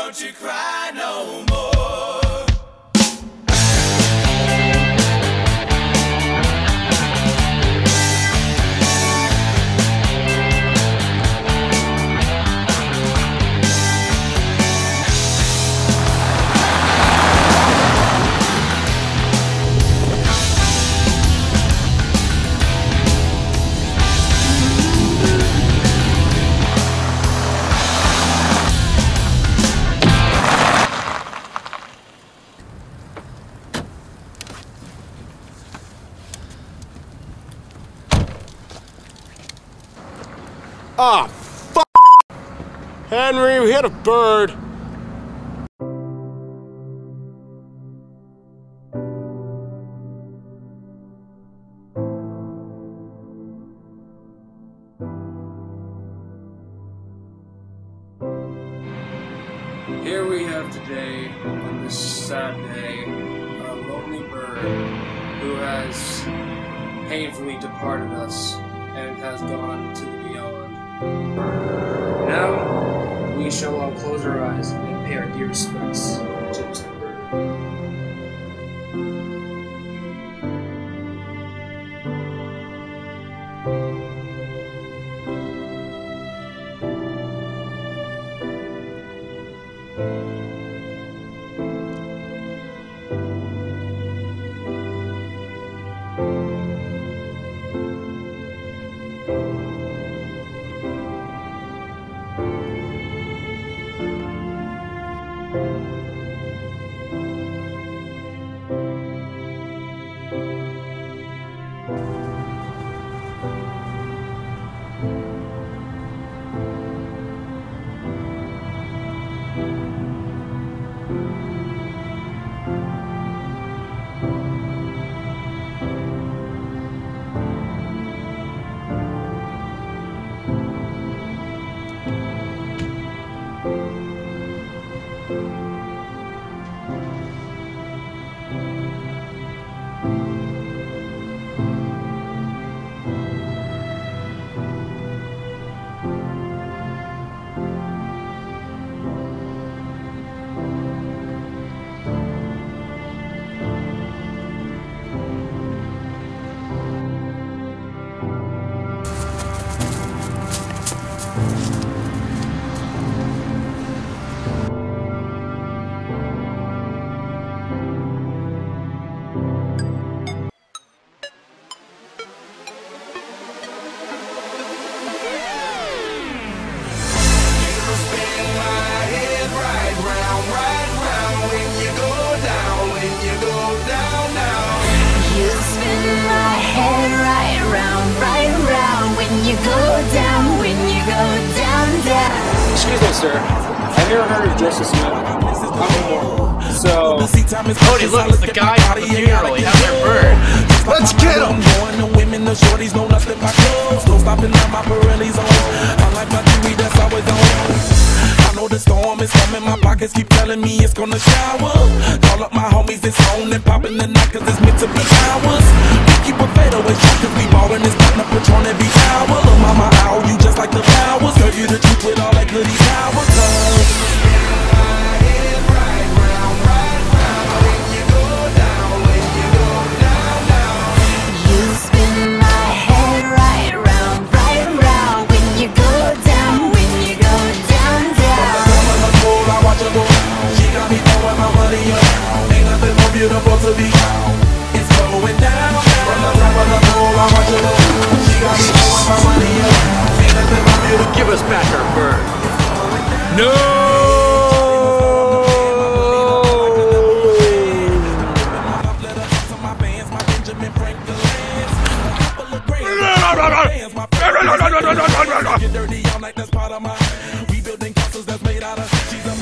don't you cry no more. Ah, f***! Henry, we hit a bird. Here we have today, on this sad day, a lonely bird who has painfully departed us and has gone to the beyond. Now, we shall all close our eyes and pay our dear respects to this bird. Excuse me, sir. Have you ever heard of Joseph Smith? I'm a Mormon. So, Cody, look, it's the guy from the funeral. He has their bird. Let's get him! The shorties know nothing but clothes. No stopping at my Pirelli's on. I like my jewelry that's always on. I know the storm is coming. My pockets keep telling me it's gonna shower. Call up my homies, it's on and popping the night cause it's meant to be ours. We keep a fadeaway shot cause we ballin' this button up Patron every hour. Look mama, ow, you just like the flowers. Serve you the truth with all that goody power cause beautiful to be. It's going down. From the top of the pole, I want you to. She got me throwing my money up. Ain't nothing more beautiful. Give us back our bird. No! Get dirty all night, that's part of my rebuilding castles that's made out of. She's a